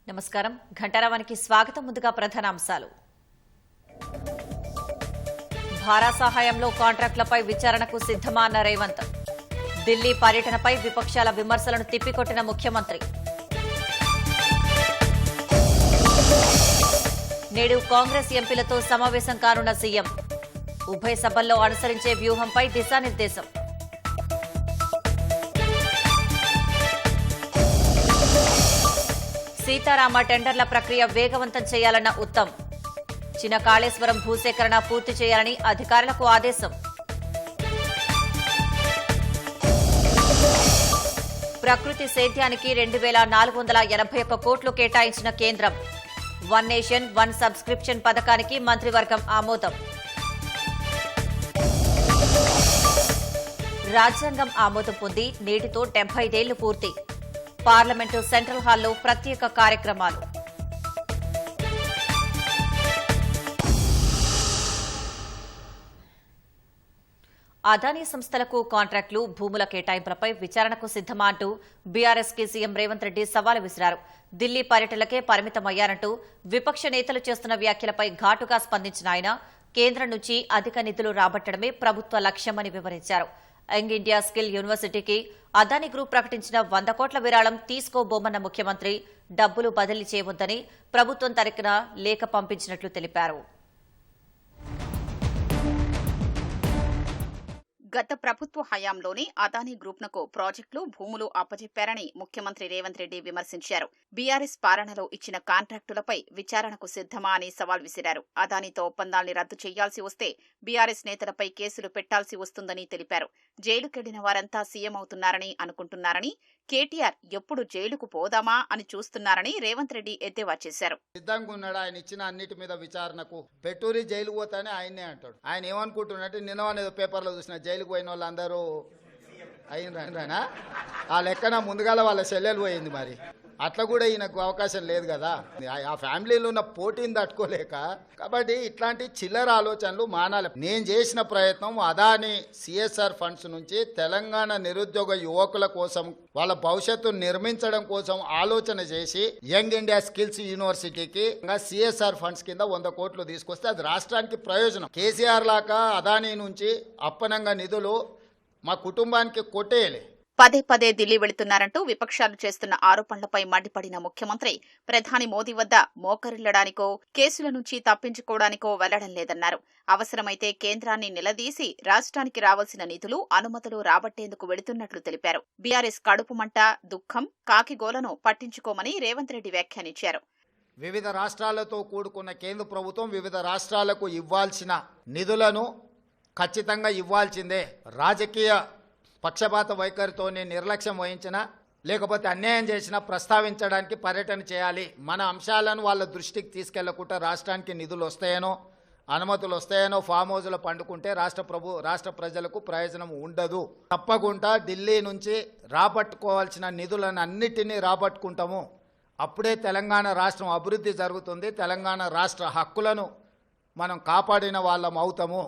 నమస్కారం ఘంటారావానికి స్వాగతం. ముందుగా ప్రధానాంశాలు. భారా సహాయంలో కాంట్రాక్టులపై విచారణకు సిద్ధమా అన్న రేవంత్. ఢిల్లీ పర్యటనపై విపక్షాల విమర్శలను తిప్పికొట్టిన ముఖ్యమంత్రి. నేడు కాంగ్రెస్ ఎంపీలతో సమావేశం కానున్న సీఎం. ఉభయ సభల్లో అనుసరించే వ్యూహంపై దిశానిర్దేశం. సీతారామ టెండర్ల ప్రక్రియ వేగవంతం చేయాలన్న ఉత్తమ్. చిన్న కాళేశ్వరం భూసేకరణ పూర్తి చేయాలని అధికారులకు ఆదేశం. ప్రకృతి సేద్యానికి 2481 కోట్లు కేటాయించిన కేంద్రం. వన్ నేషన్ వన్ సబ్స్క్రిప్షన్ పథకానికి మంత్రివర్గం ఆమోదం. రాజ్యాంగం ఆమోదం పొంది నేటితో 75 ఏళ్లు పూర్తి. పార్లమెంటు సెంట్రల్ హాల్లో ప్రత్యేక కార్యక్రమాలు. అదానీ సంస్థలకు కాంట్రాక్టులు, భూముల కేటాయింపులపై విచారణకు సిద్ధమా అంటూ బీఆర్ఎస్ కి సీఎం రేవంత్ రెడ్డి సవాలు విసిరారు. ఢిల్లీ పర్యటనలకే పరిమితమయ్యారంటూ విపక్ష నేతలు చేస్తున్న వ్యాఖ్యలపై ఘాటుగా స్పందించిన ఆయన కేంద్రం నుంచి అధిక నిధులు రాబట్టడమే ప్రభుత్వ లక్ష్యమని వివరించారు. యంగ్ ఇండియా స్కిల్ యూనివర్సిటీకి అదానీ గ్రూప్ ప్రకటించిన 100 కోట్ల విరాళం తీసుకోబోమన్న ముఖ్యమంత్రి డబ్బులు బదిలీ చేయవద్దని ప్రభుత్వం తరపున లేఖ పంపించినట్లు తెలిపారు. గత ప్రభుత్వ హయాంలోనే అదానీ గ్రూప్నకు ప్రాజెక్టులు, భూములు అప్పజెప్పారని ముఖ్యమంత్రి రేవంత్ రెడ్డి విమర్శించారు. బీఆర్ఎస్ పాలనలో ఇచ్చిన కాంట్రాక్టులపై విచారణకు సిద్ధమా అని సవాల్ విసిరారు. అదానీతో ఒప్పందాల్ని రద్దు చేయాల్సి వస్తే బీఆర్ఎస్ నేతలపై కేసులు పెట్టాల్సి వస్తుందని తెలిపారు. జైలుకెళ్లిన వారంతా సీఎం అవుతున్నారని అనుకుంటున్నారని, కేటీఆర్ ఎప్పుడు జైలుకు పోదామా అని చూస్తున్నారని రేవంత్ రెడ్డి ఎద్దేవా చేశారు. సిద్ధంగా ఉన్నాడు ఆయన ఇచ్చిన అన్నిటి మీద విచారణకు. పెట్టూరి జైలుకు పోతానే ఆయనే అంటాడు. ఆయన ఏమనుకుంటున్నట్టు నిన్న పేపర్లో చూసిన జైలుకు పోయిన వాళ్ళందరూ అయినరా ఆ లెక్కన ముందుగాల వాళ్ళ చెల్లెలు పోయింది. మరి అట్లా కూడా ఈయనకు అవకాశం లేదు కదా. ఆ ఫ్యామిలీలో ఉన్న పోటీని తట్టుకోలేక కాబట్టి ఇట్లాంటి చిల్లర ఆలోచనలు మానాలి. నేను చేసిన ప్రయత్నం అదాని సిఎస్ఆర్ ఫండ్స్ నుంచి తెలంగాణ నిరుద్యోగ యువకుల కోసం, వాళ్ళ భవిష్యత్తు నిర్మించడం కోసం ఆలోచన చేసి యంగ్ ఇండియా స్కిల్స్ యూనివర్సిటీకి సిఎస్ఆర్ ఫండ్స్ కింద 100 కోట్లు తీసుకొస్తే అది రాష్ట్రానికి ప్రయోజనం. కేసీఆర్ లాగా అదాని నుంచి అప్పనంగా నిధులు మా కుటుంబానికి కొట్టేయలే. పదే పదే ఢిల్లీ వెళుతున్నారంటూ విపక్షాలు చేస్తున్న ఆరోపణలపై మండిపడిన ముఖ్యమంత్రి ప్రధాని మోదీ వద్ద మోకరిల్లడానికో, కేసుల నుంచి తప్పించుకోవడానికో వెళ్లడం లేదన్నారు. అవసరమైతే కేంద్రాన్ని నిలదీసి రాష్ట్రానికి రావాల్సిన నిధులు, అనుమతులు రాబట్టేందుకు వెళుతున్నట్లు తెలిపారు. బీఆర్ఎస్ కడుపు మంట, దుఃఖం, కాకిగోలను పట్టించుకోమని రేవంత్ రెడ్డి వ్యాఖ్యానించారు. వివిధ రాష్ట్రాలతో కూడుకున్న కేంద్ర ప్రభుత్వం వివిధ రాష్ట్రాలకు ఇవ్వాల్సిన నిధులను ఖచ్చితంగా ఇవ్వాల్సిందే. రాజకీయ పక్షపాత వైఖరితోనే నిర్లక్ష్యం వహించినా, లేకపోతే అన్యాయం చేసినా ప్రస్తావించడానికి పర్యటన చేయాలి. మన అంశాలను వాళ్ళ దృష్టికి తీసుకెళ్లకుండా రాష్ట్రానికి నిధులు వస్తాయనో, అనుమతులు వస్తాయనో ఫామ్ హౌస్లో పండుకుంటే రాష్ట్ర ప్రజలకు ప్రయోజనం ఉండదు. తప్పకుండా ఢిల్లీ నుంచి రాబట్టుకోవాల్సిన నిధులను అన్నిటినీ రాబట్టుకుంటాము. అప్పుడే తెలంగాణ రాష్ట్రం అభివృద్ధి జరుగుతుంది. తెలంగాణ రాష్ట్ర హక్కులను మనం కాపాడిన వాళ్ళం అవుతాము.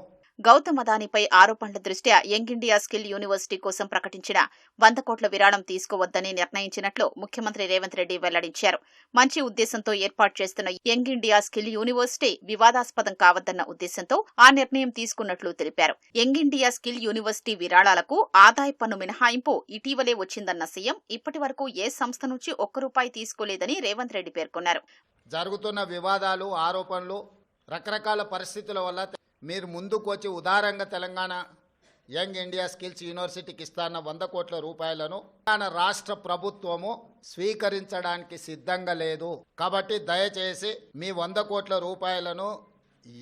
గౌతమ్ అదానీపై ఆరోపణల దృష్ట్యా యంగ్ ఇండియా స్కిల్ యూనివర్సిటీ కోసం ప్రకటించిన 100 కోట్ల విరాళం తీసుకోవద్దని నిర్ణయించినట్లు ముఖ్యమంత్రి రేవంత్ రెడ్డి వెల్లడించారు. మంచి ఉద్దేశంతో ఏర్పాటు చేస్తున్న యంగ్ ఇండియా స్కిల్ యూనివర్సిటీ వివాదాస్పదం కావద్దన్న ఉద్దేశంతో ఆ నిర్ణయం తీసుకున్నట్లు తెలిపారు. యంగ్ ఇండియా స్కిల్ యూనివర్సిటీ విరాళాలకు ఆదాయ పన్ను మినహాయింపు ఇటీవలే వచ్చిందన్న సీఎం ఇప్పటి వరకు ఏ సంస్థ నుంచి ₹1 తీసుకోలేదని రేవంత్ రెడ్డి పేర్కొన్నారు. జరుగుతున్న వివాదాలు, ఆరోపణలు, రకరకాల పరిస్థితుల వల్ల మీరు ముందుకు వచ్చి ఉదారంగా తెలంగాణ యంగ్ ఇండియా స్కిల్స్ యూనివర్సిటీకి ఇస్తాన్న 100 కోట్ల రూపాయలను తెలంగాణ రాష్ట్ర ప్రభుత్వము స్వీకరించడానికి సిద్ధంగా లేదు. కాబట్టి దయచేసి మీ 100 కోట్ల రూపాయలను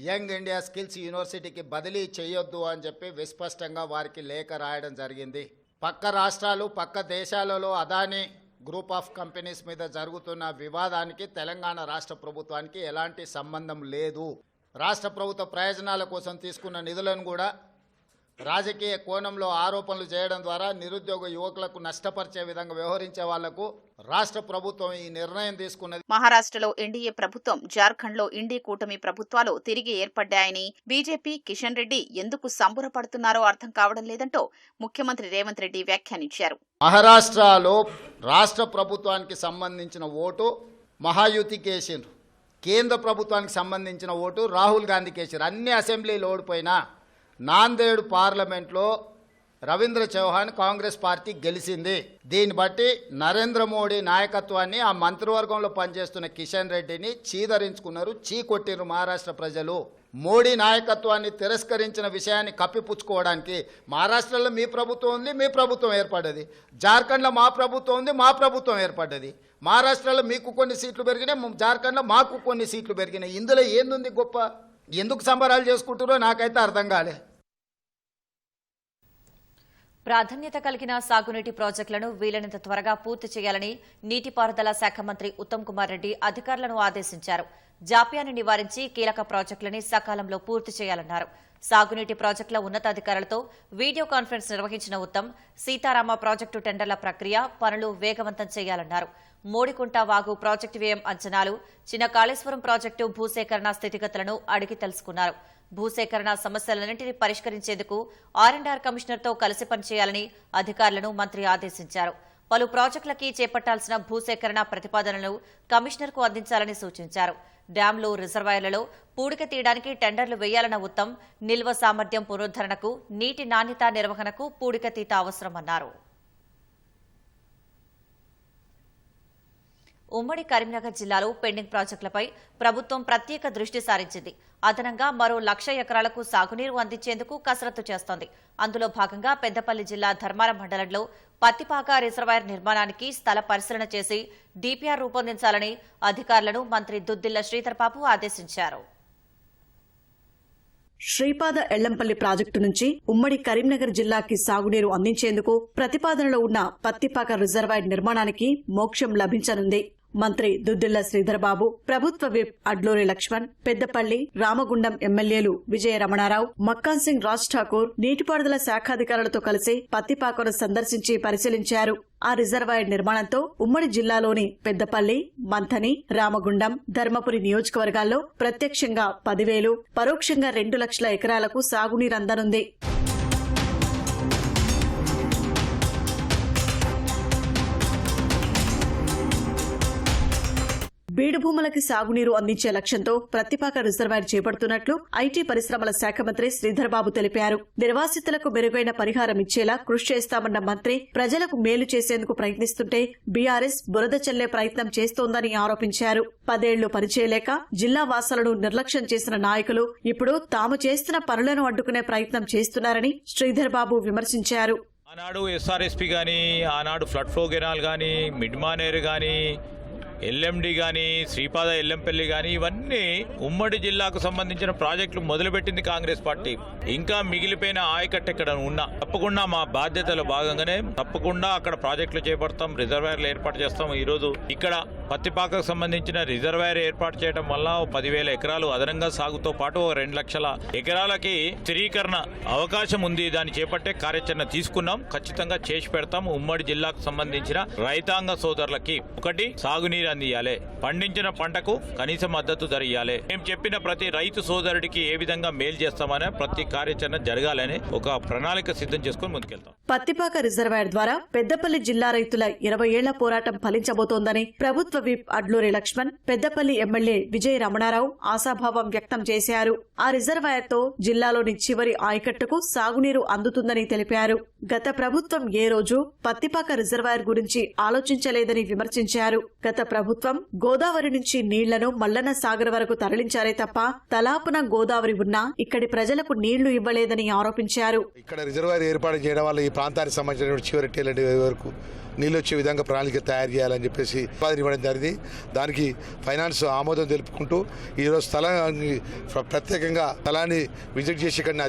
యంగ్ ఇండియా స్కిల్స్ యూనివర్సిటీకి బదిలీ చేయొద్దు అని చెప్పి విస్పష్టంగా వారికి లేఖ రాయడం జరిగింది. పక్క రాష్ట్రాలు, పక్క దేశాలలో అదానీ గ్రూప్ ఆఫ్ కంపెనీస్ మీద జరుగుతున్న వివాదానికి తెలంగాణ రాష్ట్ర ప్రభుత్వానికి ఎలాంటి సంబంధం లేదు. రాష్ట్ర ప్రభుత్వ ప్రయోజనాల కోసం తీసుకున్న నిధులను కూడా రాజకీయ కోణంలో ఆరోపణలు చేయడం ద్వారా నిరుద్యోగ యువకులకు నష్టపరిచే విధంగా వ్యవహరించే వాళ్లకు రాష్ట్ర ప్రభుత్వం ఈ నిర్ణయం తీసుకున్నది. మహారాష్ట్రలో ఎన్డీఏ ప్రభుత్వం, జార్ఖండ్లో ఇండీ కూటమి ప్రభుత్వాలు తిరిగి ఏర్పడ్డాయని బీజేపీ, కిషన్ రెడ్డి ఎందుకు సంబరపడుతున్నారో అర్థం కావడం లేదంటూ ముఖ్యమంత్రి రేవంత్ రెడ్డి వ్యాఖ్యానించారు. మహారాష్ట్రలో రాష్ట్ర ప్రభుత్వానికి సంబంధించిన ఓటు మహాయుతికి వేసిండ్రు. కేంద్ర ప్రభుత్వానికి సంబంధించిన ఓటు రాహుల్ గాంధీకి వేసారు. అన్ని అసెంబ్లీలు ఓడిపోయినా నాందేడు పార్లమెంట్లో రవీంద్ర చౌహాన్ కాంగ్రెస్ పార్టీ గెలిచింది. దీన్ని బట్టి నరేంద్ర మోడీ నాయకత్వాన్ని, ఆ మంత్రివర్గంలో పనిచేస్తున్న కిషన్ రెడ్డిని చీదరించుకున్నారు, చీకొట్టిరు మహారాష్ట్ర ప్రజలు. మోడీ నాయకత్వాన్ని తిరస్కరించిన విషయాన్ని కప్పిపుచ్చుకోవడానికి మహారాష్ట్రలో మీ ప్రభుత్వం ఉంది, మీ ప్రభుత్వం ఏర్పడ్డది. జార్ఖండ్లో మా ప్రభుత్వం ఉంది, మా ప్రభుత్వం ఏర్పడ్డది. మహారాష్ట్రలో మీకు కొన్ని సీట్లు పెరిగినాయి, జార్ఖండ్లో మాకు కొన్ని సీట్లు పెరిగినాయి. ఇందులో ఏందుంది గొప్ప? ఎందుకు సంబరాలు చేసుకుంటారో నాకైతే అర్థం కాలే. ప్రాధాన్యత కలిగిన సాగునీటి ప్రాజెక్టులను వీలైనంత త్వరగా పూర్తి చేయాలని నీటిపారుదల శాఖ మంత్రి ఉత్తమ్ కుమార్ రెడ్డి అధికారులను ఆదేశించారు. జాప్యాన్ని నివారించి కీలక ప్రాజెక్టులని సకాలంలో పూర్తి చేయాలన్నారు. సాగునీటి ప్రాజెక్టుల ఉన్నతాధికారులతో వీడియో కాన్ఫరెన్స్ నిర్వహించిన ఉత్తమ్ సీతారామ ప్రాజెక్టు టెండర్ల ప్రక్రియ, పనులు వేగవంతం చేయాలన్నారు. మోడికుంట వాగు ప్రాజెక్టు వ్యయం అంచనాలు, చిన్న కాళేశ్వరం ప్రాజెక్టు భూసేకరణ స్థితిగతులను అడిగి తెలుసుకున్నారు. భూసేకరణ సమస్యలన్నింటినీ పరిష్కరించేందుకు ఆర్&ఆర్ కమిషనర్తో కలిసి పనిచేయాలని అధికారులను మంత్రి ఆదేశించారు. పలు ప్రాజెక్టులకి చేపట్టాల్సిన భూసేకరణ ప్రతిపాదనలను కమిషనర్కు అందించాలని సూచించారు. డ్యాంలు, రిజర్వాయర్లలో పూడిక తీయడానికి టెండర్లు వేయాలన్న ఉత్తమ్ నిల్వ సామర్థ్యం పునరుద్ధరణకు, నీటి నాణ్యత నిర్వహణకు పూడిక తీత అవసరమన్నారు. ఉమ్మడి కరీంనగర్ జిల్లాలో పెండింగ్ ప్రాజెక్టులపై ప్రభుత్వం ప్రత్యేక దృష్టి సారించింది. అదనంగా మరో 1,00,000 ఎకరాలకు సాగునీరు అందించేందుకు కసరత్తు చేస్తోంది. అందులో భాగంగా పెద్దపల్లి జిల్లా ధర్మారం మండలంలో పత్తిపాక రిజర్వాయర్ నిర్మాణానికి స్థల పరిశీలన చేసి డీపీఆర్ రూపొందించాలని అధికారులను మంత్రి దుద్దిళ్ల శ్రీధర్ బాబు ఆదేశించారు. శ్రీపాద ఎల్లంపల్లి ప్రాజెక్టు నుంచి ఉమ్మడి కరీంనగర్ జిల్లాకి సాగునీరు అందించేందుకు ప్రతిపాదనలో ఉన్న పత్తిపాక రిజర్వాయర్ నిర్మాణానికి మోక్షం లభించనుంది. మంత్రి దుద్దిళ్ల శ్రీధర్ బాబు, ప్రభుత్వ విప్ అడ్లూరి లక్ష్మణ్, పెద్దపల్లి, రామగుండం ఎమ్మెల్యేలు విజయ రమణారావు, మక్కాన్ సింగ్, రాజ్ ఠాకూర్ నీటిపారుదల శాఖాధికారులతో కలిసి పత్తిపాకను సందర్శించి పరిశీలించారు. ఆ రిజర్వాయర్ నిర్మాణంతో ఉమ్మడి జిల్లాలోని పెద్దపల్లి, మంథని, రామగుండం, ధర్మపురి నియోజకవర్గాల్లో ప్రత్యక్షంగా 10,000, పరోక్షంగా 2,00,000 ఎకరాలకు సాగునీరు అందనుంది. బీడు భూములకి సాగునీరు అందించే లక్ష్యంతో ప్రత్తిపాక రిజర్వాయర్ చేపడుతున్నట్లు ఐటీ పరిశ్రమల శాఖ మంత్రి శ్రీధర్ బాబు తెలిపారు. నిర్వాసితులకు మెరుగైన పరిహారం ఇచ్చేలా కృషి చేస్తామన్న మంత్రి ప్రజలకు మేలు చేసేందుకు ప్రయత్నిస్తుంటే బీఆర్ఎస్ బురద చల్లే ప్రయత్నం చేస్తోందని ఆరోపించారు. 10 ఏళ్లు పనిచేయలేక జిల్లా వాసులను నిర్లక్ష్యం చేసిన నాయకులు ఇప్పుడు తాము చేస్తున్న పనులను అడ్డుకునే ప్రయత్నం చేస్తున్నారని శ్రీధర్ బాబు విమర్శించారు. ఆనాడు ఎస్ఆర్ఎస్పీ గానీ, ఆనాడు ఫ్లడ్ ఫ్లో కెనాల్ గానీ, మిడ్మానేర్ గానీ, ఎల్ఎండి గానీ, శ్రీపాద ఎల్లంపల్లి గానీ, ఇవన్నీ ఉమ్మడి జిల్లాకు సంబంధించిన ప్రాజెక్టులు మొదలుపెట్టింది కాంగ్రెస్ పార్టీ. ఇంకా మిగిలిపోయిన ఆయకట్టు ఎక్కడ ఉన్నా తప్పకుండా మా బాధ్యతలో భాగంగానే తప్పకుండా అక్కడ ప్రాజెక్టులు చేపడతాం, రిజర్వాయర్లు ఏర్పాటు చేస్తాం. ఈరోజు ఇక్కడ పత్తిపాకకు సంబంధించిన రిజర్వాయర్ ఏర్పాటు చేయడం వల్ల 10,000 ఎకరాలు అదనంగా సాగుతో పాటు 2,00,000 ఎకరాలకి స్థిరీకరణ అవకాశం ఉంది. దాన్ని చేపట్టే కార్యాచరణ తీసుకున్నాం, ఖచ్చితంగా చేసి పెడతాం. ఉమ్మడి జిల్లాకు సంబంధించిన రైతాంగ సోదరులకి ఒకటి సాగునీరు అందియాలి, పండించిన పంటకు కనీస మద్దతు ధర ఇవ్వాలి. మేము చెప్పిన ప్రతి రైతు సోదరుడికి ఏ విధంగా మేలు చేస్తామనే ప్రతి కార్యాచరణ జరగాలని ఒక ప్రణాళిక సిద్ధం చేసుకుని ముందుకెళ్తాం. పత్తిపాక రిజర్వాయర్ ద్వారా పెద్దపల్లి జిల్లా రైతుల 20 ఏళ్ల పోరాటం ఫలించబోతోందని ప్రభుత్వ విప్ అడ్లూరి లక్ష్మణ్, పెద్దపల్లి ఎమ్మెల్యే విజయ రమణారావు ఆశాభావం వ్యక్తం చేశారు. ఆ రిజర్వాయర్ తో జిల్లాలోని చివరి ఆయకట్టుకు సాగునీరు అందుతుందని తెలిపారు. గత ప్రభుత్వం ఏ రోజు పత్తిపాక రిజర్వాయర్ గురించి ఆలోచించలేదని విమర్శించారు. గత ప్రభుత్వం గోదావరి నుంచి నీళ్లను మల్లన్న సాగర్ వరకు తరలించారే తప్ప తలాపున గోదావరి ఉన్నా ఇక్కడి ప్రజలకు నీళ్లు ఇవ్వలేదని ఆరోపించారు. ఇక్కడ రిజర్వాయర్ ఏర్పాటు చేయడం వల్ల ఈ ప్రాంతానికి సంబంధించిన చివరి టేలండి వరకు నీళ్ళు వచ్చే విధంగా ప్రణాళిక తయారు చేయాలని చెప్పేసి ఇవ్వడం జరిగింది. దానికి ఫైనాన్స్ ఆమోదం తెలుపుకుంటూ ఈరోజు స్థలాన్ని ప్రత్యేకంగా స్థలాన్ని విజిట్ చేసి ఇక్కడ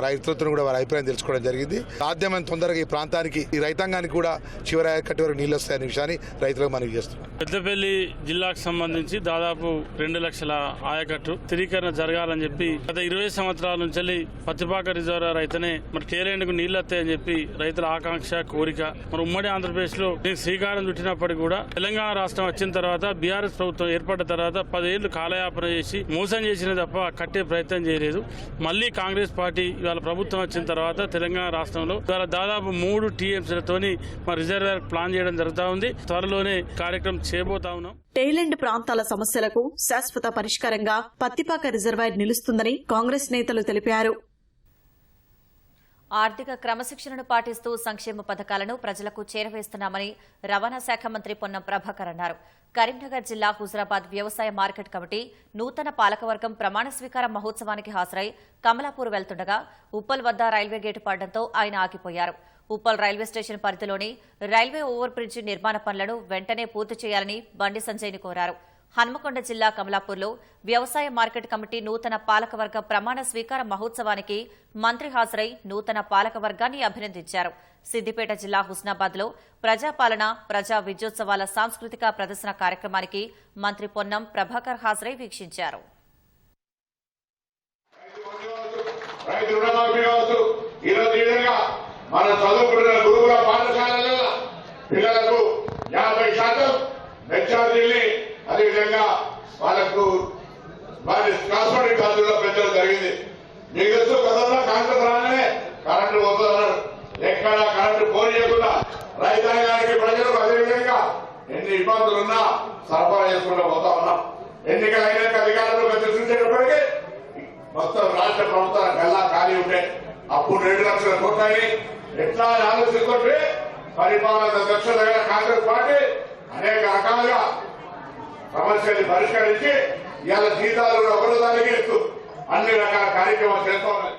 రైతులతో కూడా వారి అభిప్రాయం తెలుసుకోవడం జరిగింది. సాధ్యమైన తొందరగా ఈ ప్రాంతానికి, ఈ రైతాంగానికి కూడా చివరి ఆయకట్టు వరకు నీళ్ళు వస్తాయనే విషయాన్ని రైతులకు మనవి చేస్తున్నాం. పెద్దపల్లి జిల్లాకు సంబంధించి దాదాపు 2,00,000 ఆయకట్టు స్థిరీకరణ జరగాలని చెప్పి గత 20 సంవత్సరాల నుంచి పత్తిపాక రిజర్వాయర్ అయితేనే మరి టేలెండ్కు నీళ్ళు వస్తాయని చెప్పి రైతుల ఆకాంక్ష, కోరిక. మరి ఉమ్మడి ఆంధ్రప్రదేశ్ కాంగ్రెస్ లో శ్రీకారం చుట్టినప్పటికీ కూడా తెలంగాణ రాష్ట్రం వచ్చిన తర్వాత బీఆర్ఎస్ ప్రభుత్వం ఏర్పడిన తర్వాత 10 ఏళ్లు కాలయాపన చేసి మోసం చేసిన తప్ప కట్టే ప్రయత్నం చేయలేదు. మళ్ళీ కాంగ్రెస్ పార్టీ ఇవాళ ప్రభుత్వం వచ్చిన తర్వాత తెలంగాణ రాష్ట్రంలో ఇవాళ దాదాపు 3 టీఎంసీలతోని రిజర్వేర్ ప్లాన్ చేయడం జరుగుతూ ఉంది. త్వరలోనే కార్యక్రమం చేయబోతా ఉన్నాం. టైలెండ్ ప్రాంతాల సమస్యలకు శాశ్వత పరిష్కారంగా పత్తిపాక రిజర్వాయర్ నిలుస్తుందని కాంగ్రెస్ నేతలు తెలిపారు. ఆర్థిక క్రమశిక్షణను పాటిస్తూ సంక్షేమ పథకాలను ప్రజలకు చేరవేస్తున్నామని రవాణా శాఖ మంత్రి పొన్నం ప్రభాకర్ అన్నారు. కరీంనగర్ జిల్లా హుజరాబాద్ వ్యవసాయ మార్కెట్ కమిటీ నూతన పాలకవర్గం ప్రమాణ స్వీకార మహోత్సవానికి హాజరై కమలాపూర్ వెళ్తుండగా ఉప్పల్ వద్ద రైల్వే గేటు పడడంతో ఆయన ఆగిపోయారు. ఉప్పల్ రైల్వే స్టేషన్ పరిధిలోని రైల్వే ఓవర్ బ్రిడ్జి నిర్మాణ పనులను వెంటనే పూర్తి చేయాలని బండి సంజయ్ని కోరారు. హన్మకొండ జిల్లా కమలాపూర్లో వ్యవసాయ మార్కెట్ కమిటీ నూతన పాలకవర్గ ప్రమాణ స్వీకార మహోత్సవానికి మంత్రి హాజరై నూతన పాలకవర్గాన్ని అభినందించారు. సిద్దిపేట జిల్లా హుస్నాబాద్లో ప్రజాపాలన ప్రజా విద్యోత్సవాల సాంస్కృతిక ప్రదర్శన కార్యక్రమానికి మంత్రి పొన్నం ప్రభాకర్ హాజరై వీక్షించారు. మన చదువుకున్న గురువుల పాఠశాలలో పిల్లలకు 50% మెచ్చార్జీని అదేవిధంగా వాళ్ళకు వారి కాస్మెటిక్ ఖర్చుల్లో పెంచడం జరిగింది. మీకు తెలుసు గతంలో కాంగ్రెస్ రాగానే కరెంటు పోతున్నారు. ఎక్కడ కరెంటు పోనీయకుండా రైతాంగానికి ప్రజలకు అదేవిధంగా ఎన్ని ఇబ్బందులున్నా సరఫరా చేసుకుంటూ పోతా ఉన్నాం. ఎన్నికలైనాక అధికారంలోకి చూసేటప్పటికీ మొత్తం రాష్ట్ర ప్రభుత్వానికి గల్లా ఖాళీ ఉంటే అప్పుడు 2 లక్షల కోట్లని ఎట్లా ఆలోచిస్తుంటే పరిపాలన దక్షతగా కాంగ్రెస్ పార్టీ అనేక రకాలుగా సమస్యల్ని పరిష్కరించి ఇవాళ జీతాలు కూడా ఒకరు దానికి ఇస్తూ అన్ని రకాల కార్యక్రమాలు చేస్తున్నారు.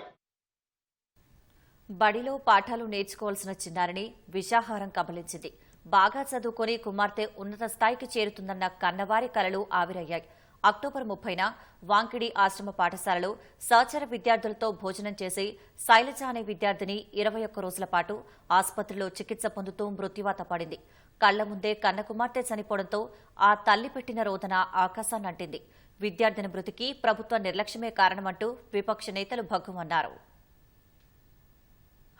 బడిలో పాఠాలు నేర్చుకోవాల్సిన చిన్నారిని విషాహారం కబలించింది. బాగా చదువుకొని కుమార్తె ఉన్నత స్థాయికి చేరుతుందన్న కన్నవారి కలలు ఆవిరయ్యాయి. అక్టోబర్ 30న వాంకిడి ఆశ్రమ పాఠశాలలో సహచర విద్యార్థులతో భోజనం చేసి శైలజ అనే విద్యార్థిని 21 రోజుల పాటు ఆసుపత్రిలో చికిత్స పొందుతూ మృత్యువాత పడింది. కళ్ల ముందే కన్న కుమార్తె చనిపోవడంతో ఆ తల్లి పెట్టిన రోదన ఆకాశాన్నంటింది. విద్యార్థిని మృతికి ప్రభుత్వ నిర్లక్ష్యమే కారణమంటూ విపక్ష నేతలు భగ్గుమన్నారు.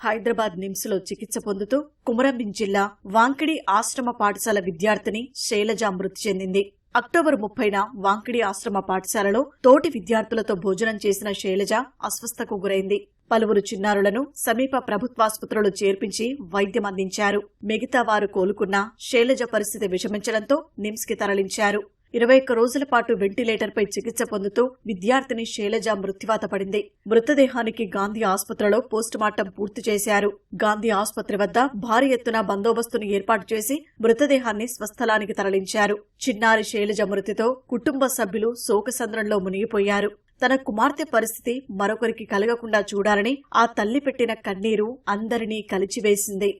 హైదరాబాద్ నిమ్స్లో చికిత్స పొందుతూ కుమరంభీం జిల్లా వాంకిడి ఆశ్రమ పాఠశాల విద్యార్థిని శైలజ మృతి చెందింది. అక్టోబర్ 30న వాంకిడి ఆశ్రమ పాఠశాలలో తోటి విద్యార్థులతో భోజనం చేసిన శైలజ అస్వస్థకు గురైంది. పలువురు చిన్నారులను సమీప ప్రభుత్వాసుపత్రిలో చేర్పించి వైద్యం అందించారు. మిగతా వారు కోలుకున్నా శైలజ పరిస్థితి విషమించడంతో నిమ్స్కి తరలించారు. 21 రోజుల పాటు వెంటిలేటర్పై చికిత్స పొందుతూ విద్యార్థిని శైలజ మృత్యువాత పడింది. మృతదేహానికి గాంధీ ఆసుపత్రిలో పోస్టుమార్టం పూర్తి చేశారు. గాంధీ ఆసుపత్రి వద్ద భారీ ఎత్తున బందోబస్తును ఏర్పాటు చేసి మృతదేహాన్ని స్వస్థలానికి తరలించారు. చిన్నారి శైలజ మృతితో కుటుంబ సభ్యులు శోకసంద్రంలో మునిగిపోయారు. తన కుమార్తె పరిస్థితి మరొకరికి కలగకుండా చూడాలని ఆ తల్లి పెట్టిన కన్నీరు అందరినీ కలిచివేసింది.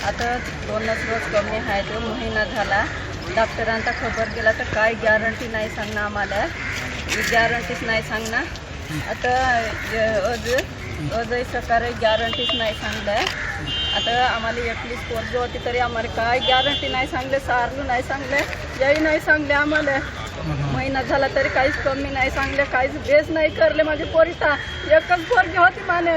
आता 2 रोज कमी आहे. 2 महिना झाला. डॉक्टरांचा खबर गेला तर काय गॅरंटी नाही सांगणार आम्हाला. गॅरंटीच नाही सांगणार. आता अजय सकाळी गॅरंटीच नाही सांगलं. आता आम्हाला एकलीच पोरगी होती तरी आम्हाला काय गॅरंटी नाही सांगले. सारलं नाही सांगले. जही नाही सांगले आम्हाला. महिना झाला तरी काहीच कमी नाही सांगले. काहीच बेस नाही करले. माझी पोरीचा एकच पोरगी होती माने.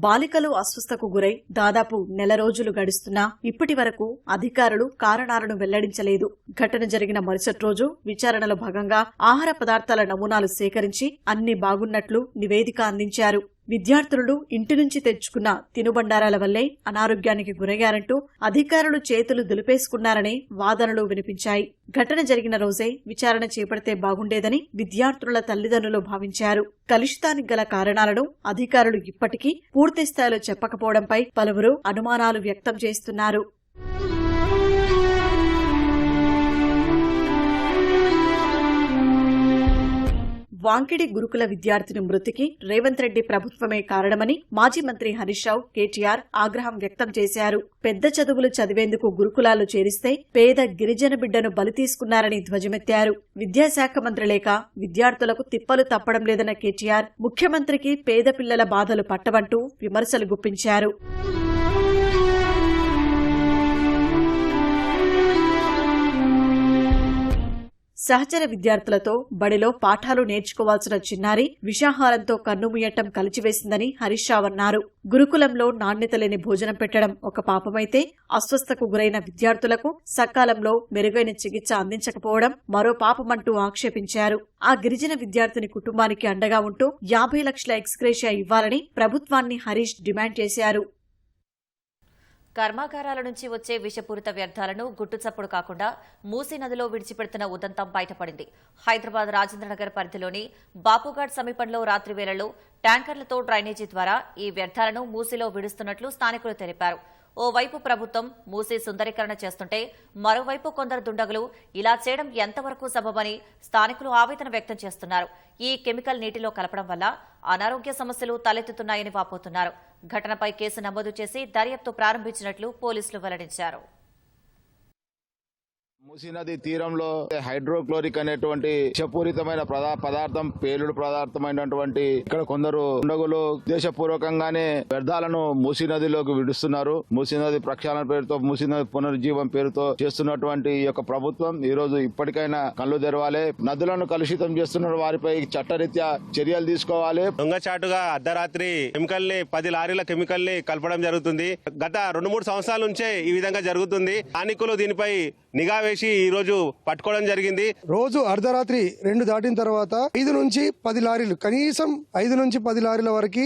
బాలికలు అస్వస్థకు గురై దాదాపు నెల రోజులు గడుస్తున్నా ఇప్పటి వరకు అధికారులు కారణాలను వెల్లడించలేదు. ఘటన జరిగిన మరుసటి రోజు విచారణలో భాగంగా ఆహార పదార్థాల నమూనాలు సేకరించి అన్ని బాగున్నట్లు నివేదిక అందించారు. విద్యార్థులు ఇంటి నుంచి తెచ్చుకున్న తినుబండారాల వల్లే అనారోగ్యానికి గురయ్యారంటూ అధికారులు చేతులు దులిపేసుకున్నారనే వాదనలు వినిపించాయి. ఘటన జరిగిన రోజే విచారణ చేపడితే బాగుండేదని విద్యార్థుల తల్లిదండ్రులు భావించారు. కలుషితానికి గల కారణాలను అధికారులు ఇప్పటికీ పూర్తిస్థాయిలో చెప్పకపోవడంపై పలువురు అనుమానాలు వ్యక్తం చేస్తున్నారు. వాంకిడి గురుకుల విద్యార్థిని మృతికి రేవంత్ రెడ్డి ప్రభుత్వమే కారణమని మాజీ మంత్రి హరీష్ రావు, కేటీఆర్ ఆగ్రహం వ్యక్తం చేశారు. పెద్ద చదువులు చదివేందుకు గురుకులాలు చేరిస్తే పేద గిరిజన బిడ్డను బలి తీసుకున్నారని ధ్వజమెత్తారు. విద్యాశాఖ మంత్రి లేక విద్యార్థులకు తిప్పలు తప్పడం లేదన్న కేటీఆర్ ముఖ్యమంత్రికి పేద పిల్లల బాధలు పట్టవంటూ విమర్శలు గుప్పించారు. సహచర విద్యార్థులతో బడిలో పాఠాలు నేర్చుకోవాల్సిన చిన్నారి విషాహారంతో కన్నుమూయటం కలిచివేసిందని హరీష్ రావు అన్నారు. గురుకులంలో నాణ్యత లేని భోజనం పెట్టడం ఒక పాపమైతే అస్వస్థకు గురైన విద్యార్థులకు సకాలంలో మెరుగైన చికిత్స అందించకపోవడం మరో పాపమంటూ ఆక్షేపించారు. ఆ గిరిజన విద్యార్థిని కుటుంబానికి అండగా ఉంటూ 50 లక్షల ఎక్స్గ్రేషియా ఇవ్వాలని ప్రభుత్వాన్ని హరీష్ డిమాండ్ చేశారు. కర్మాగారాల నుంచి వచ్చే విషపూరిత వ్యర్థాలను గుట్టుచప్పుడు కాకుండా మూసీ నదిలో విడిచిపెడుతున్న ఉదంతం బయటపడింది. హైదరాబాద్ రాజేంద్రనగర్ పరిధిలోని బాపుఘాట్ సమీపంలో రాత్రి వేళల్లో ట్యాంకర్లతో డ్రైనేజీ ద్వారా ఈ వ్యర్థాలను మూసీలో విడుస్తున్నట్లు స్థానికులు తెలిపారు. ఓవైపు ప్రభుత్వం మూసీ సుందరీకరణ చేస్తుంటే మరోవైపు కొందరు దుండగులు ఇలా చేయడం ఎంతవరకు సబబని స్థానికులు ఆవేదన వ్యక్తం చేస్తున్నారు. ఈ కెమికల్ నీటిలో కలపడం వల్ల అనారోగ్య సమస్యలు తలెత్తుతున్నాయని వాపోతున్నారు. ఘటనపై కేసు నమోదు చేసి దర్యాప్తు ప్రారంభించినట్లు పోలీసులు వెల్లడించారు. మూసీ నది తీరంలో హైడ్రోక్లోరిక్ అనేటువంటి విషపూరితమైన పదార్థం పేలుడు పదార్థమైనటువంటి ఇక్కడ కొందరు దుండగులు ఉద్దేశపూర్వకంగానే వ్యర్థాలను మూసీ నదిలోకి విడుస్తున్నారు. మూసీ నది ప్రక్షాళన పేరుతో మూసీ నది పునరుజ్జీవం పేరుతో చేస్తున్నటువంటి ఈ యొక్క ప్రభుత్వం ఈ రోజు ఇప్పటికైనా కళ్ళు తెరవాలి. నదులను కలుషితం చేస్తున్న వారిపై చట్టరీత్యా చర్యలు తీసుకోవాలి. దొంగచాటుగా అర్ధరాత్రి కెమికల్ ని 10 లారీల కెమికల్ ని కలపడం జరుగుతుంది. గత 2-3 సంవత్సరాల నుంచే ఈ విధంగా జరుగుతుంది. స్థానికులు దీనిపై నిఘా వేసి ఈ రోజు పట్టుకోవడం జరిగింది. రోజు అర్ధరాత్రి 2 దాటిన తర్వాత 5 నుంచి 10 లారీలు, కనీసం 5 నుంచి 10 లారీల వరకు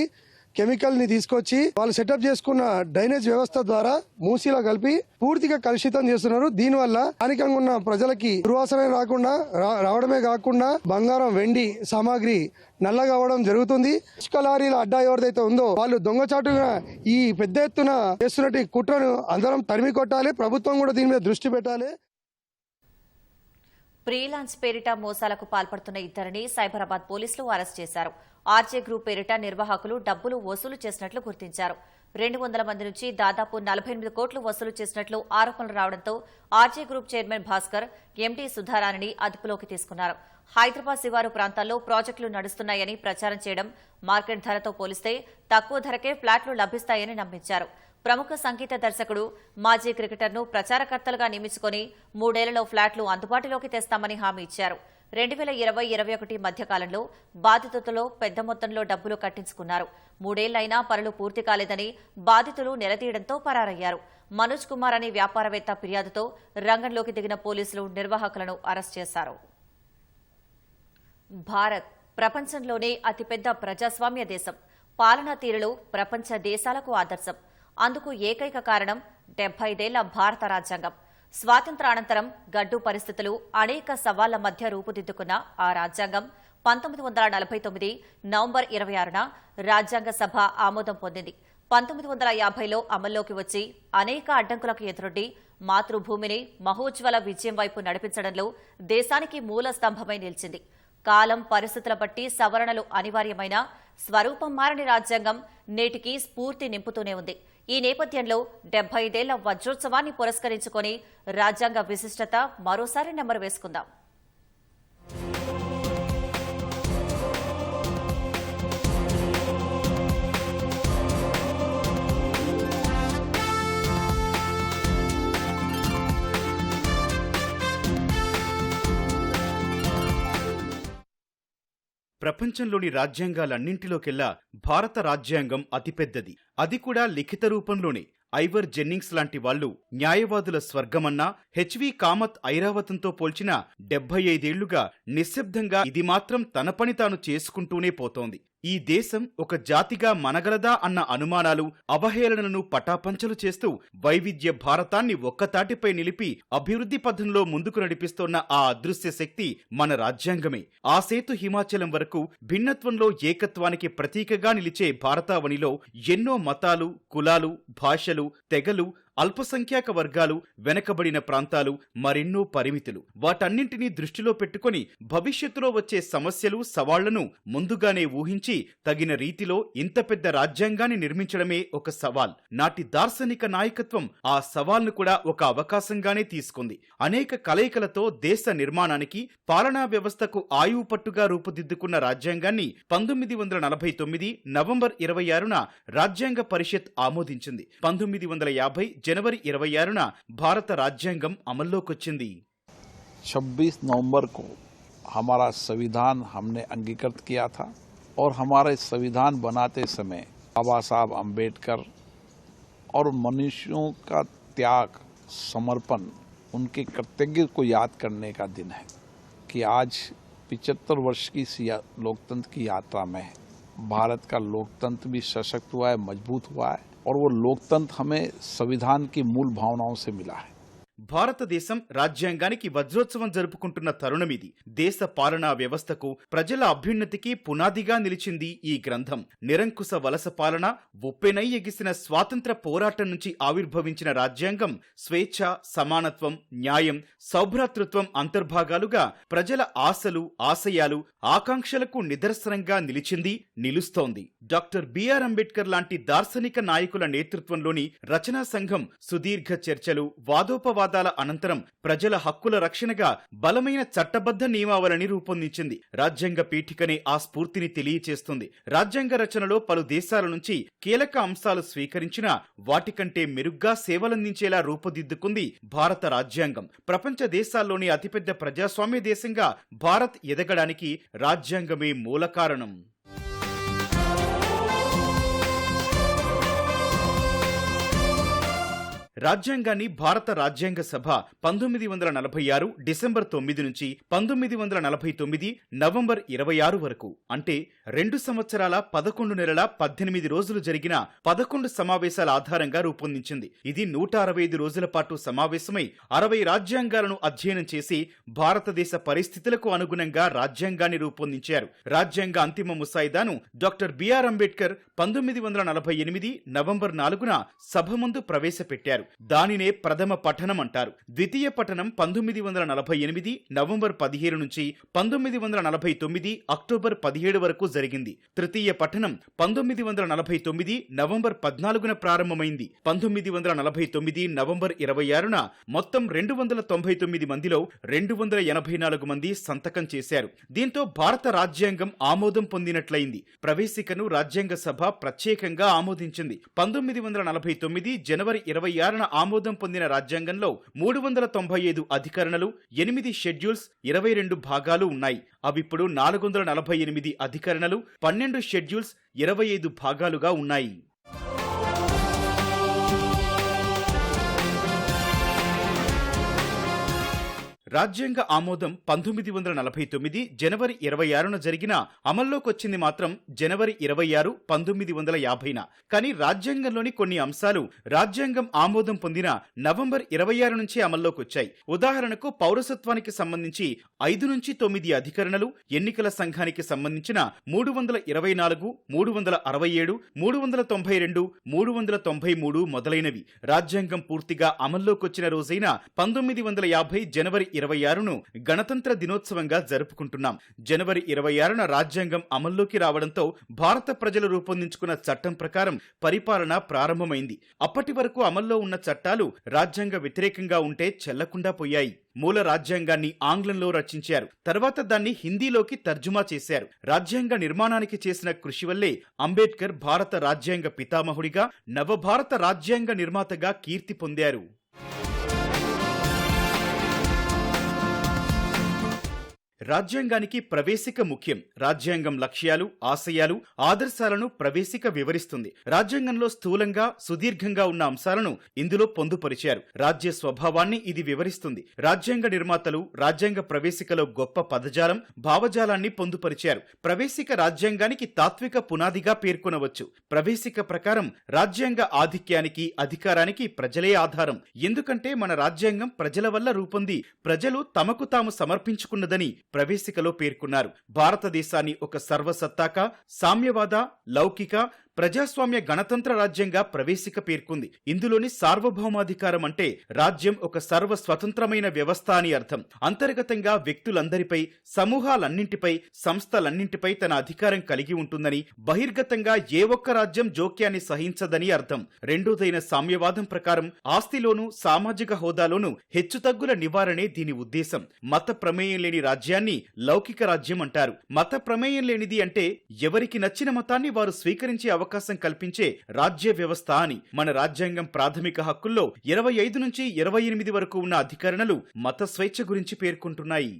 కెమికల్ ని తీసుకొచ్చి వాళ్ళు సెటప్ చేసుకున్న డ్రైనేజ్ వ్యవస్థ ద్వారా మూసీలో కలిపి పూర్తిగా కలుషితం చేస్తున్నారు. దీనివల్ల స్థానికంగా ఉన్న ప్రజలకి దుర్వాసన రావడమే కాకుండా బంగారం, వెండి సామాగ్రి నల్లగా అవడం జరుగుతుంది. ఇసుక లారీల అడ్డా ఎవరిదైతే ఉందో వాళ్ళు దొంగచాటుగా ఈ పెద్ద ఎత్తున చేస్తున్నట్టు కుట్రను అందరం తరిమి కొట్టాలి. ప్రభుత్వం కూడా దీని మీద దృష్టి పెట్టాలి. ఫ్రీలాన్స్ పేరిట మోసాలకు పాల్పడుతున్న ఇద్దరిని సైబరాబాద్ పోలీసులు అరెస్ట్ చేశారు. ఆర్జే గ్రూప్ పేరిట నిర్వాహకులు డబ్బులు వసూలు చేసినట్లు గుర్తించారు. 200 మంది నుంచి దాదాపు 48 కోట్లు వసూలు చేసినట్లు ఆరోపణలు రావడంతో RJ group chairman Bhaskar, MD సుధారాణిని అదుపులోకి తీసుకున్నారు. హైదరాబాద్ శివారు ప్రాంతాల్లో ప్రాజెక్టులు నడుస్తున్నాయని ప్రచారం చేయడం, మార్కెట్ ధరతో పోలిస్తే తక్కువ ధరకే ఫ్లాట్లు లభిస్తాయని నమ్మించారు. ప్రముఖ సంగీత దర్శకుడు, మాజీ క్రికెటర్ను ప్రచారకర్తలుగా నియమించుకుని 3 ఏళ్లలో ఫ్లాట్లు అందుబాటులోకి తెస్తామని హామీ ఇచ్చారు. 2020-21 మధ్యకాలంలో బాధితులతో పెద్ద మొత్తంలో డబ్బులు కట్టించుకున్నారు. 3 ఏళ్లైనా పనులు పూర్తి కాలేదని బాధితులు నిలదీయడంతో పరారయ్యారు. మనోజ్ కుమార్ అనే వ్యాపారవేత్త ఫిర్యాదుతో రంగంలోకి దిగిన పోలీసులు నిర్వాహకులను అరెస్ట్ చేశారు. భారత్ ప్రపంచంలోనే అతిపెద్ద ప్రజాస్వామ్య దేశం. పాలనా తీరులో ప్రపంచ దేశాలకు ఆదర్శం. అందుకు ఏకైక కారణం 75 ఏళ్ల భారత రాజ్యాంగం. స్వాతంత్రానంతరం గడ్డు పరిస్థితులు, అనేక సవాళ్ల మధ్య రూపుదిద్దుకున్న ఆ రాజ్యాంగం 1949 నవంబర్ 26న రాజ్యాంగ సభ ఆమోదం పొందింది. 1950లో అమల్లోకి వచ్చి అనేక అడ్డంకులకు ఎదురొడ్డి మాతృభూమిని మహోజ్వల విజయం వైపు నడిపించడంలో దేశానికి మూల స్తంభమై నిలిచింది. కాలం, పరిస్థితుల బట్టి సవరణలు అనివార్యమైన స్వరూపం మారని రాజ్యాంగం నేటికి స్ఫూర్తి నింపుతూనే ఉంది. ఈ నేపథ్యంలో 75 ఏళ్ల వజ్రోత్సవాన్ని పురస్కరించుకొని రాజ్యాంగ విశిష్టత మరోసారి నెంబరు వేసుకుందాం. ప్రపంచంలోని రాజ్యాంగాలన్నింటిలోకెల్లా భారత రాజ్యాంగం అతిపెద్దది. అది కూడా లిఖిత రూపంలోనే. ఐవర్ జెన్నింగ్స్ లాంటి వాళ్లు న్యాయవాదుల స్వర్గమన్నా హెచ్వి కామత్ ఐరావతంతో పోల్చిన 75 ఏళ్లుగా నిశ్శబ్దంగా ఇది మాత్రం తన పని తాను చేసుకుంటూనే పోతోంది. ఈ దేశం ఒక జాతిగా మనగలదా అన్న అనుమానాలు, అవహేళనను పటాపంచలు చేస్తూ వైవిధ్య భారతాన్ని ఒక్కతాటిపై నిలిపి అభివృద్ధి పథంలో ముందుకు నడిపిస్తోన్న ఆ అదృశ్య శక్తి మన రాజ్యాంగమే. ఆ సేతు హిమాచలం వరకు భిన్నత్వంలో ఏకత్వానికి ప్రతీకగా నిలిచే భారతావనిలో ఎన్నో మతాలు, కులాలు, భాషలు, తెగలు, అల్పసంఖ్యాక వర్గాలు, వెనకబడిన ప్రాంతాలు, మరెన్నో పరిమితులు. వాటన్నింటినీ దృష్టిలో పెట్టుకుని భవిష్యత్తులో వచ్చే సమస్యలు, సవాళ్లను ముందుగానే ఊహించి తగిన రీతిలో ఇంత పెద్ద రాజ్యాంగాన్ని నిర్మించడమే ఒక సవాల్. నాటి దార్శనిక నాయకత్వం ఆ సవాల్ను కూడా ఒక అవకాశంగానే తీసుకుంది. అనేక కలయికలతో దేశ నిర్మాణానికి, పాలనా వ్యవస్థకు ఆయువు పట్టుగా రూపుదిద్దుకున్న రాజ్యాంగాన్ని 1949 నవంబర్ 26న రాజ్యాంగ పరిషత్ ఆమోదించింది. 1950 జనవరి 26న భారత రాజ్యాంగం అమల్లోకొచ్చింది. 26 नवंबर को हमारा संविधान हमने अंगीकृत किया था और हमारे संविधान बनाते समय बाबा साहब अम्बेडकर और मनुष्यों का त्याग, समर्पण, उनके कर्तव्य को याद करने का दिन है कि आज 75 वर्ष की लोकतंत्र की यात्रा में भारत का लोकतंत्र भी सशक्त हुआ है, मजबूत हुआ है और वो लोकतंत्र हमें संविधान की मूल भावनाओं से मिला है। భారతదేశం రాజ్యాంగానికి వజ్రోత్సవం జరుపుకుంటున్న తరుణమిది. దేశ పాలనా వ్యవస్థకు, ప్రజల అభ్యున్నతికి పునాదిగా నిలిచింది ఈ గ్రంథం. నిరంకుశ వలస పాలన, ఉప్పెనై ఎగిసిన స్వాతంత్ర పోరాటం నుంచి ఆవిర్భవించిన రాజ్యాంగం స్వేచ్ఛ, సమానత్వం, న్యాయం, సౌభ్రాతృత్వం అంతర్భాగాలుగా ప్రజల ఆశలు, ఆశయాలు, ఆకాంక్షలకు నిదర్శనంగా నిలిచింది, నిలుస్తోంది. డాక్టర్ బిఆర్ అంబేద్కర్ లాంటి దార్శనిక నాయకుల నేతృత్వంలోని రచనా సంఘం సుదీర్ఘ చర్చలు, వాదోపవాదాల అనంతరం ప్రజల హక్కుల రక్షణగా బలమైన చట్టబద్ధ నియమావళిని రూపొందించింది. రాజ్యాంగ పీఠికనే ఆ స్ఫూర్తిని తెలియచేస్తుంది. రాజ్యాంగ రచనలో పలు దేశాల నుంచి కీలక అంశాలు స్వీకరించినా వాటికంటే మెరుగ్గా సేవలందించేలా రూపుదిద్దుకుంది భారత రాజ్యాంగం. ప్రపంచ దేశాల్లోని అతిపెద్ద ప్రజాస్వామ్య దేశంగా భారత్ ఎదగడానికి రాజ్యాంగమే మూల కారణం. రాజ్యాంగాన్ని భారత రాజ్యాంగ సభ 1946 డిసెంబర్ 9 నుంచి 1949 నవంబర్ 26 వరకు, అంటే 2 సంవత్సరాల 11 నెలల 18 రోజులు జరిగిన 11 సమావేశాల ఆధారంగా రూపొందించింది. ఇది 165 రోజుల పాటు సమావేశమై 60 రాజ్యాంగాలను అధ్యయనం చేసి భారతదేశ పరిస్థితులకు అనుగుణంగా రాజ్యాంగాన్ని రూపొందించారు. రాజ్యాంగ అంతిమ ముసాయిదాను డాక్టర్ బిఆర్ అంబేద్కర్ 1948 నవంబర్ 4న సభ ముందు ప్రవేశపెట్టారు. దానినే ప్రథమ పఠనం అంటారు. ద్వితీయ పఠనం 1948 నవంబర్ 17 నుంచి 1949 అక్టోబర్ 17 వరకు జరిగింది. తృతీయ పఠనం 1949 నవంబర్ 14న ప్రారంభమైంది. 1949 నవంబర్ 26న మొత్తం 299 మందిలో 284 మంది సంతకం చేశారు. దీంతో భారత రాజ్యాంగం ఆమోదం పొందినట్లయింది. ప్రవేశికను రాజ్యాంగ సభ ప్రత్యేకంగా ఆమోదించింది. 1949 జనవరి 26న ఆమోదం పొందిన రాజ్యాంగంలో 395 అధికరణలు, 8 షెడ్యూల్స్, 22 భాగాలు ఉన్నాయి. అవిప్పుడు 448 అధికరణలు, 12 షెడ్యూల్స్, 25 భాగాలుగా ఉన్నాయి. రాజ్యాంగ ఆమోదం 1949 జనవరి 26న జరిగిన, అమల్లోకొచ్చింది మాత్రం జనవరి 26, 1950న. కానీ రాజ్యాంగంలోని కొన్ని అంశాలు రాజ్యాంగం ఆమోదం పొందిన నవంబర్ 26 నుంచి అమల్లోకొచ్చాయి. ఉదాహరణకు పౌరసత్వానికి సంబంధించి 5 నుంచి 9 అధికరణలు, ఎన్నికల సంఘానికి సంబంధించిన 324, 367, 392, 393 మొదలైనవి. రాజ్యాంగం పూర్తిగా అమల్లోకొచ్చిన రోజైన 1950 జనవరి 26ను గణతంత్ర దినోత్సవంగా జరుపుకుంటున్నాం. జనవరి 26న రాజ్యాంగం అమల్లోకి రావడంతో భారత ప్రజలు రూపొందించుకున్న చట్టం ప్రకారం పరిపాలన ప్రారంభమైంది. అప్పటి వరకు అమల్లో ఉన్న చట్టాలు రాజ్యాంగ వ్యతిరేకంగా ఉంటే చెల్లకుండా పోయాయి. మూల రాజ్యాంగాన్ని ఆంగ్లంలో రచించారు. తర్వాత దాన్ని హిందీలోకి తర్జుమా చేశారు. రాజ్యాంగ నిర్మాణానికి చేసిన కృషి వల్లే అంబేద్కర్ భారత రాజ్యాంగ పితామహుడిగా, నవభారత రాజ్యాంగ నిర్మాతగా కీర్తి పొందారు. రాజ్యాంగానికి ప్రవేశిక ముఖ్యం. రాజ్యాంగం లక్ష్యాలు, ఆశయాలు, ఆదర్శాలను ప్రవేశిక వివరిస్తుంది. రాజ్యాంగంలో స్థూలంగా, సుదీర్ఘంగా ఉన్న అంశాలను ఇందులో పొందుపరిచారు. రాజ్య స్వభావాన్ని ఇది వివరిస్తుంది. రాజ్యాంగ నిర్మాతలు రాజ్యాంగ ప్రవేశికలో గొప్ప పదజాలం, భావజాలాన్ని పొందుపరిచారు. ప్రవేశిక రాజ్యాంగానికి తాత్విక పునాదిగా పేర్కొనవచ్చు. ప్రవేశిక ప్రకారం రాజ్యాంగ ఆధిక్యానికి, అధికారానికి ప్రజలే ఆధారం. ఎందుకంటే మన రాజ్యాంగం ప్రజల వల్ల రూపొంది ప్రజలు తమకు తాము సమర్పించుకున్నదని ప్రవేశికలో పేర్కొన్నారు. భారతదేశాన్ని ఒక సర్వసత్తాక, సామ్యవాద, లౌకిక, ప్రజాస్వామ్య గణతంత్ర రాజ్యంగా ప్రవేశిక పేర్కొంది. ఇందులోని సార్వభౌమాధికారం అంటే రాజ్యం ఒక సర్వ స్వతంత్రమైన వ్యవస్థ అని అర్థం. అంతర్గతంగా వ్యక్తులందరిపై, సమూహాలన్నింటిపై, సంస్థలన్నింటిపై తన అధికారం కలిగి ఉంటుందని, బహిర్గతంగా ఏ ఒక్క రాజ్యం జోక్యాన్ని సహించదని అర్థం. రెండోదైన సామ్యవాదం ప్రకారం ఆస్తిలోనూ, సామాజిక హోదాలోనూ హెచ్చుతగ్గుల నివారణే దీని ఉద్దేశం. మత ప్రమేయం లేని రాజ్యాన్ని లౌకిక రాజ్యం అంటారు. మత ప్రమేయం లేనిది అంటే ఎవరికి నచ్చిన మతాన్ని వారు స్వీకరించే అవకాశం అవకాశం కల్పించే రాజ్య వ్యవస్థ అని. మన రాజ్యాంగం ప్రాథమిక హక్కుల్లో 25 నుంచి 28 వరకు ఉన్న అధికరణలు మత స్వేచ్ఛ గురించి పేర్కొంటున్నాయి.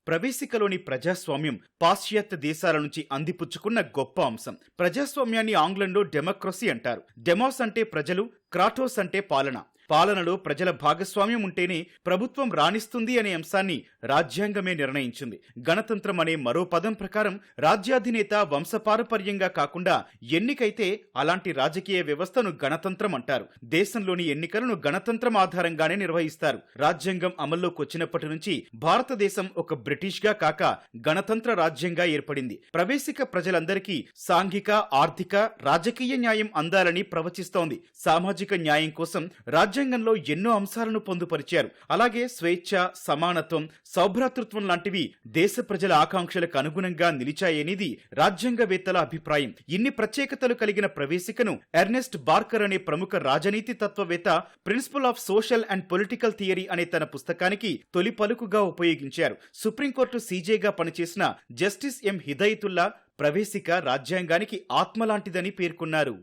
ప్రవేశికలోని ప్రజాస్వామ్యం పాశ్చాత్య దేశాల నుంచి అందిపుచ్చుకున్న గొప్ప అంశం. ప్రజాస్వామ్యాన్ని ఆంగ్లంలో డెమోక్రసీ అంటారు. డెమోస్ అంటే ప్రజలు, క్రాటోస్ అంటే పాలన. పాలనలో ప్రజల భాగస్వామ్యం ఉంటేనే ప్రభుత్వం రాణిస్తుంది అనే అంశాన్ని రాజ్యాంగమే నిర్ణయించింది. గణతంత్రం అనే మరో పదం ప్రకారం రాజ్యాధినేత వంశపారపర్యంగా కాకుండా ఎన్నికైతే అలాంటి రాజకీయ వ్యవస్థను గణతంత్రం అంటారు. దేశంలోని ఎన్నికలను గణతంత్రం ఆధారంగానే నిర్వహిస్తారు. రాజ్యాంగం అమల్లోకి వచ్చినప్పటి నుంచి భారతదేశం ఒక బ్రిటిష్గా కాక గణతంత్ర రాజ్యంగా ఏర్పడింది. ప్రవేశిక ప్రజలందరికీ సాంఘిక, ఆర్థిక, రాజకీయ న్యాయం అందాలని ప్రవచిస్తోంది. సామాజిక న్యాయం కోసం రాజ్యాంగంలో ఎన్నో అంశాలను పొందుపరిచారు. అలాగే స్వేచ్ఛ, సమానత్వం, సౌభ్రాతృత్వం లాంటివి దేశ ప్రజల ఆకాంక్షలకు అనుగుణంగా నిలిచాయనేది రాజ్యాంగవేత్తల అభిప్రాయం. ఇన్ని ప్రత్యేకతలు కలిగిన ప్రవేశికను ఎర్నెస్ట్ బార్కర్ అనే ప్రముఖ రాజనీతి తత్వవేత్త principle of social and political theory అనే తన పుస్తకానికి తొలి పలుకుగా ఉపయోగించారు. సుప్రీంకోర్టు సీజేగా పనిచేసిన జస్టిస్ ఎం హిదాయతుల్లా ప్రవేశిక రాజ్యాంగానికి ఆత్మలాంటిదని పేర్కొన్నారు.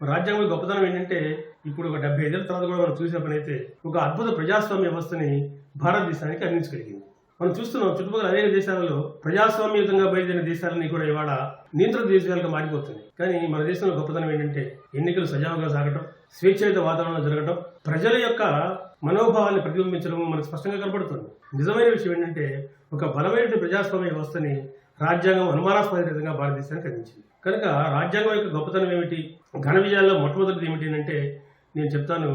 రాజ్యాంగం గొప్పతనం ఏంటంటే ఇప్పుడు ఒక 75 ఏళ్ల తర్వాత కూడా మనం చూసిన పని అయితే ఒక అద్భుత ప్రజాస్వామ్య వ్యవస్థని భారతదేశానికి అందించగలిగింది. మనం చూస్తున్నాం చుట్టుపక్కల అనేక దేశాలలో ప్రజాస్వామ్యయుతంగా బయలుదేరిన దేశాలని కూడా ఇవాళ నియంత్రణ దేశాలుగా మారిపోతుంది. కానీ మన దేశంలో గొప్పతనం ఏంటంటే ఎన్నికలు సజావుగా సాగటం, స్వేచ్ఛాయుత వాతావరణంలో జరగటం, ప్రజల యొక్క మనోభావాన్ని ప్రతిబింబించడం మనకు స్పష్టంగా కనబడుతుంది. నిజమైన విషయం ఏంటంటే ఒక బలమైన ప్రజాస్వామ్య వ్యవస్థని రాజ్యాంగం అనుమానాస్పదంగా భారతదేశానికి అందించింది. కనుక రాజ్యాంగం యొక్క గొప్పతనం ఏమిటి, ఘన విజయాల్లో మొట్టమొదటిది ఏమిటి అంటే నేను చెప్తాను,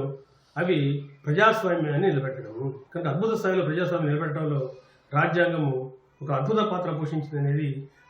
అవి ప్రజాస్వామ్యాన్ని నిలబెట్టడం. కనుక అద్భుత స్థాయిలో ప్రజాస్వామ్యం నిలబెట్టడంలో రాజ్యాంగము ఒక అద్భుత పాత్ర పోషించింది అనేది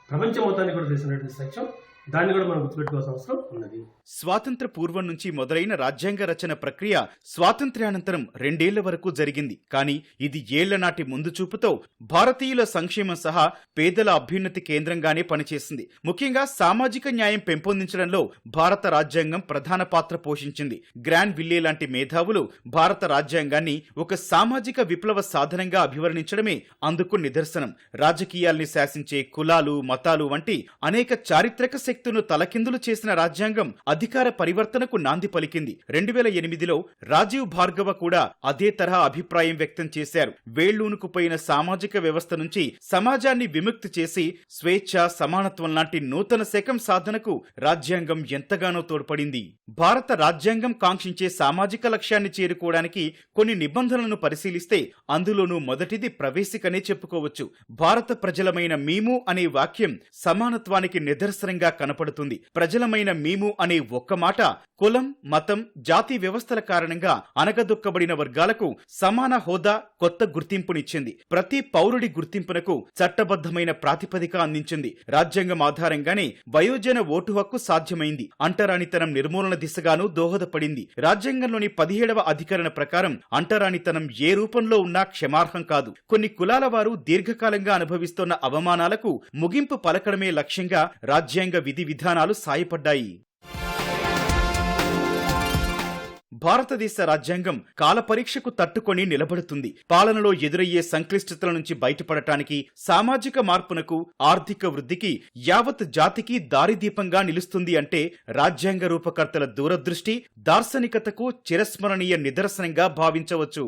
ప్రపంచం మొత్తానికి కూడా తెలిసినటువంటి సత్యం. దాన్ని కూడా మనం గుర్తుపెట్టుకోవాల్సిన అవసరం ఉన్నది. స్వాతంత్ర పూర్వం నుంచి మొదలైన రాజ్యాంగ రచన ప్రక్రియ స్వాతంత్ర్యానంతరం 2 ఏళ్ల వరకు జరిగింది. కానీ ఇది ఏళ్ల నాటి ముందు చూపుతో భారతీయుల సంక్షేమం సహా పేదల అభ్యున్నతి కేంద్రంగానే పనిచేసింది. ముఖ్యంగా సామాజిక న్యాయం పెంపొందించడంలో భారత రాజ్యాంగం ప్రధాన పాత్ర పోషించింది. గ్రాన్ విల్లే లాంటి మేధావులు భారత రాజ్యాంగాన్ని ఒక సామాజిక విప్లవ సాధనంగా అభివర్ణించడమే అందుకు నిదర్శనం. రాజకీయాల్ని శాసించే కులాలు, మతాలు వంటి అనేక చారిత్రక శక్తులను తలకిందులు చేసిన రాజ్యాంగం అధికార పరివర్తనకు నాంది పలికింది. 2008లో రాజీవ్ భార్గవ కూడా అదే తరహా అభిప్రాయం వ్యక్తం చేశారు. వేళ్లూనుకుపోయిన సామాజిక వ్యవస్థ నుంచి సమాజాన్ని విముక్తి చేసి స్వేచ్ఛ, సమానత్వం లాంటి నూతన శకం సాధనకు రాజ్యాంగం ఎంతగానో తోడ్పడింది. భారత రాజ్యాంగం కాంక్షించే సామాజిక లక్ష్యాన్ని చేరుకోవడానికి కొన్ని నిబంధనలను పరిశీలిస్తే అందులోనూ మొదటిది ప్రవేశికనే చెప్పుకోవచ్చు. భారత ప్రజలమైన మేము అనే వాక్యం సమానత్వానికి నిదర్శనంగా కనపడుతుంది. ప్రజలమైన మేము అనే ఒక్క మాట కులం, మతం, జాతి వ్యవస్థల కారణంగా అనగదొక్కబడిన వర్గాలకు సమాన హోదా, కొత్త గుర్తింపునిచ్చింది. ప్రతి పౌరుడి గుర్తింపునకు చట్టబద్ధమైన ప్రాతిపదిక అందించింది. రాజ్యాంగం ఆధారంగానే వయోజన ఓటు హక్కు సాధ్యమైంది. అంటరానితనం నిర్మూలన దిశగానూ దోహదపడింది. రాజ్యాంగంలోని 17వ అధికరణ ప్రకారం అంటరానితనం ఏ రూపంలో ఉన్నా క్షమార్హం కాదు. కొన్ని కులాల వారు దీర్ఘకాలంగా అనుభవిస్తున్న అవమానాలకు ముగింపు పలకడమే లక్ష్యంగా రాజ్యాంగ విధి విధానాలు సాయపడ్డాయి. భారతదేశ రాజ్యాంగం కాలపరీక్షకు తట్టుకొని నిలబడుతుంది. పాలనలో ఎదురయ్యే సంక్లిష్టతల నుంచి బయటపడటానికి, సామాజిక మార్పునకు, ఆర్థిక వృద్ధికి, యావత్ జాతికి దారిదీపంగా నిలుస్తుంది అంటే రాజ్యాంగ రూపకర్తల దూరదృష్టి, దార్శనికతకు చిరస్మరణీయ నిదర్శనంగా భావించవచ్చు.